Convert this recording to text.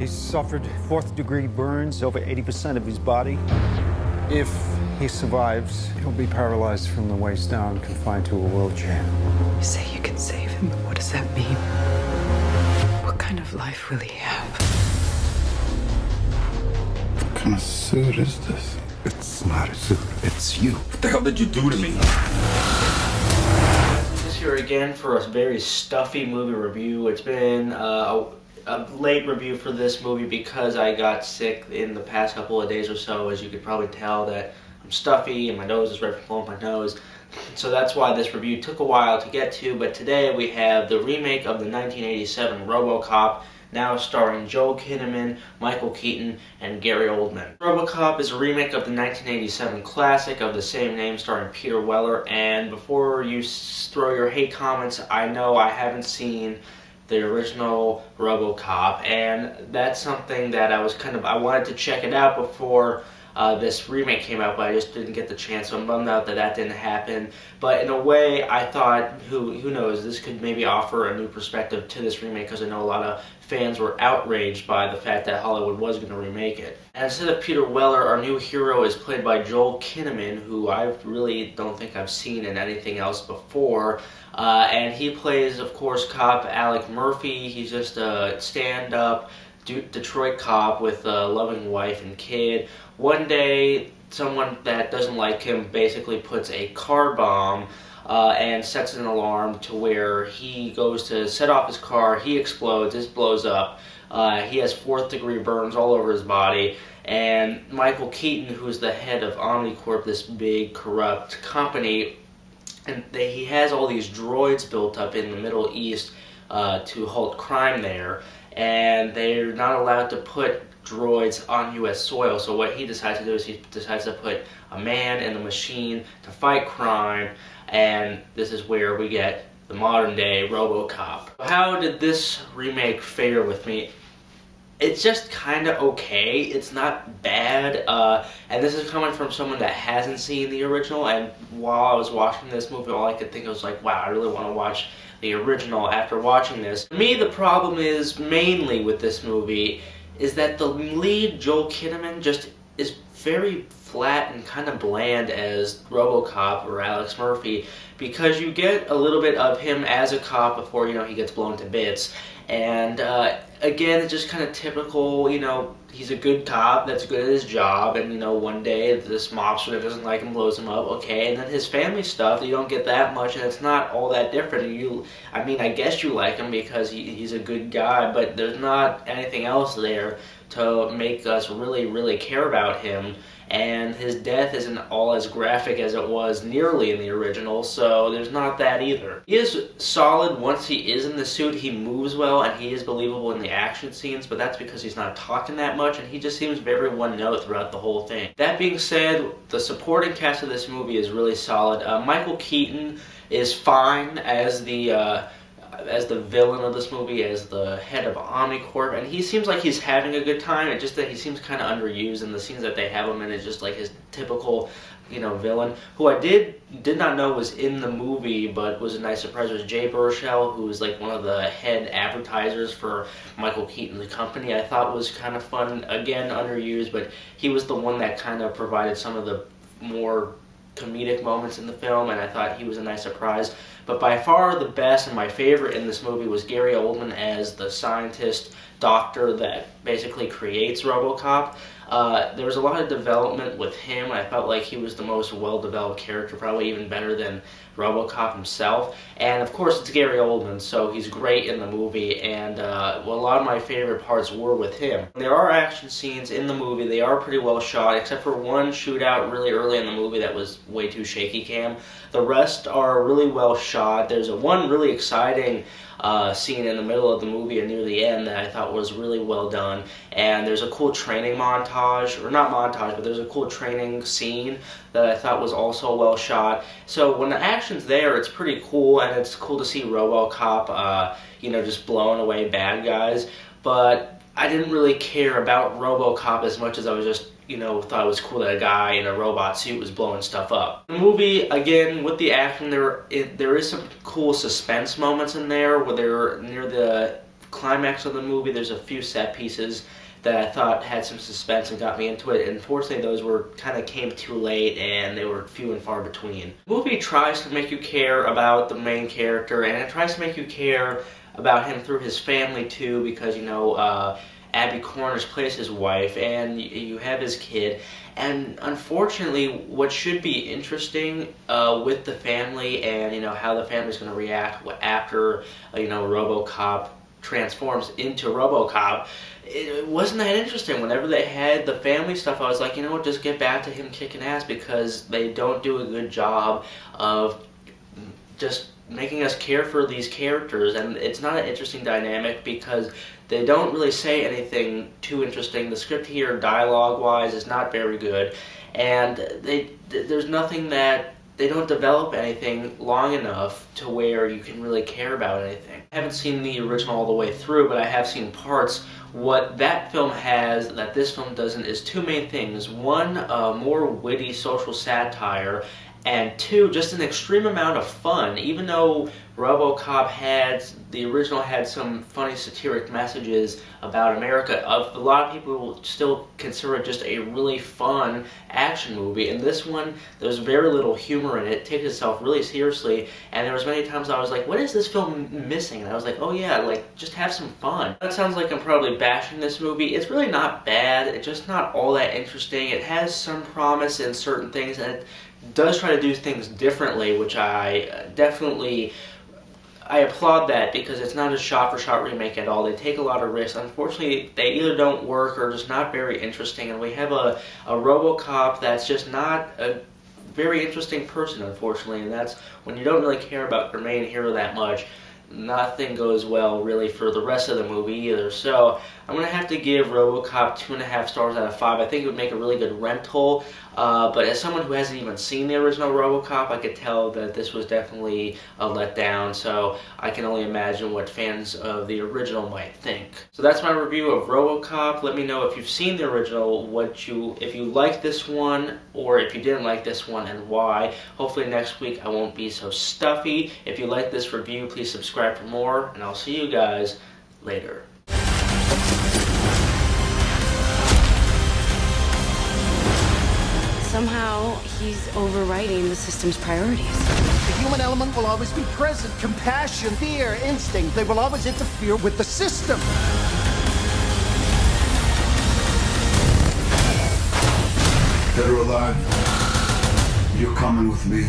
He's suffered fourth-degree burns, over 80% of his body. If he survives, he'll be paralyzed from the waist down, confined to a wheelchair. You say you can save him, but what does that mean? What kind of life will he have? What kind of suit is this? It's not a suit, it's you. What the hell did you do to me? This here again for a very stuffy movie review. It's been a late review for this movie because I got sick in the past couple of days or so. As you could probably tell that I'm stuffy and my nose is right from blowing my nose. So that's why this review took a while to get to, but today we have the remake of the 1987 Robocop, now starring Joel Kinnaman, Michael Keaton, and Gary Oldman. Robocop is a remake of the 1987 classic of the same name starring Peter Weller, and before you throw your hate comments, I know I haven't seen the original Robocop, and that's something that I wanted to check it out before this remake came out, but I just didn't get the chance, so I'm bummed out that didn't happen. But in a way, I thought, who knows, this could maybe offer a new perspective to this remake, because I know a lot of fans were outraged by the fact that Hollywood was going to remake it. And instead of Peter Weller, our new hero is played by Joel Kinnaman, who I really don't think I've seen in anything else before. And he plays, of course, cop Alec Murphy. He's just a stand-up Detroit cop with a loving wife and kid. One day, someone that doesn't like him basically puts a car bomb and sets an alarm to where he goes to set off his car, he explodes, this blows up. He has fourth-degree burns all over his body, and Michael Keaton, who's the head of Omnicorp, this big corrupt company, and he has all these droids built up in the Middle East to halt crime there, and they're not allowed to put droids on U.S. soil. So what he decides to do is he decides to put a man and a machine to fight crime, and this is where we get the modern-day Robocop. How did this remake fare with me? It's just kind of okay. It's not bad, and this is coming from someone that hasn't seen the original, and while I was watching this movie, all I could think was like, wow, I really want to watch the original after watching this. For me, the problem is mainly with this movie is that the lead, Joel Kinnaman, just is very flat and kind of bland as Robocop or Alex Murphy, because you get a little bit of him as a cop before, he gets blown to bits. And again, it's just kind of typical, he's a good cop that's good at his job, and one day this mobster that doesn't like him blows him up, okay, and then his family stuff, you don't get that much, and it's not all that different. I guess you like him because he's a good guy, but there's not anything else there to make us really, really care about him. And his death isn't all as graphic as it was nearly in the original, so there's not that either. He is solid once he is in the suit. He moves well, and he is believable in the action scenes, but that's because he's not talking that much, and he just seems very one-note throughout the whole thing. That being said, the supporting cast of this movie is really solid. Michael Keaton is fine as the villain of this movie, as the head of Omnicorp, and he seems like he's having a good time. It's just that he seems kind of underused in the scenes that they have him in. It's just like his typical, villain, who I did not know was in the movie, but was a nice surprise, was Jay Baruchel, who was like one of the head advertisers for Michael Keaton's company. I thought was kind of fun, again, underused, but he was the one that kind of provided some of the more comedic moments in the film, and I thought he was a nice surprise. But by far the best and my favorite in this movie was Gary Oldman as the scientist doctor that basically creates Robocop. There was a lot of development with him. I felt like he was the most well-developed character, probably even better than Robocop himself. And of course it's Gary Oldman, so he's great in the movie, and a lot of my favorite parts were with him. There are action scenes in the movie. They are pretty well shot, except for one shootout really early in the movie that was way too shaky cam. The rest are really well shot. There's one really exciting scene in the middle of the movie and near the end that I thought was really well done, and there's a cool training montage, or not montage, but there's a cool training scene that I thought was also well shot. So when the action's there, it's pretty cool, and it's cool to see RoboCop, just blowing away bad guys, but I didn't really care about RoboCop as much as I was just thought it was cool that a guy in a robot suit was blowing stuff up. The movie, again, with the action, there is some cool suspense moments in there where they're near the climax of the movie. There's a few set pieces that I thought had some suspense and got me into it. Unfortunately, those were kind of came too late, and they were few and far between. The movie tries to make you care about the main character, and it tries to make you care about him through his family too, because, you know, Abby Cornish plays his wife, and you have his kid. And unfortunately, what should be interesting with the family, and, you know, how the family's going to react after, you know, Robocop transforms into Robocop, it wasn't that interesting. Whenever they had the family stuff, I was like, you know what, just get back to him kicking ass, because they don't do a good job of just making us care for these characters. And it's not an interesting dynamic because they don't really say anything too interesting. The script here, dialogue-wise, is not very good, and there's nothing that they don't develop anything long enough to where you can really care about anything. I haven't seen the original all the way through, but I have seen parts. What that film has that this film doesn't is two main things. One, more witty social satire, and two, just an extreme amount of fun. Even though Robocop the original had some funny satiric messages about America, a lot of people will still consider it just a really fun action movie. And this one, there's very little humor in it. It takes itself really seriously, and there was many times I was like, what is this film missing? And I was like, oh yeah, like, just have some fun. That sounds like I'm probably bashing this movie. It's really not bad, it's just not all that interesting. It has some promise in certain things, and it does try to do things differently, which I definitely applaud that, because it's not a shot-for-shot remake at all. They take a lot of risks. Unfortunately, they either don't work or just not very interesting, and we have a Robocop that's just not a very interesting person, unfortunately, and that's when you don't really care about your main hero that much. Nothing goes well really for the rest of the movie either. So I'm going to have to give Robocop 2.5 stars out of 5. I think it would make a really good rental, but as someone who hasn't even seen the original Robocop, I could tell that this was definitely a letdown, so I can only imagine what fans of the original might think. So that's my review of Robocop. Let me know if you've seen the original, if you like this one, or if you didn't like this one, and why. Hopefully next week I won't be so stuffy. If you like this review, please subscribe for more, and I'll see you guys later. Somehow, he's overriding the system's priorities. The human element will always be present. Compassion, fear, instinct, they will always interfere with the system. Dead or alive, you're coming with me.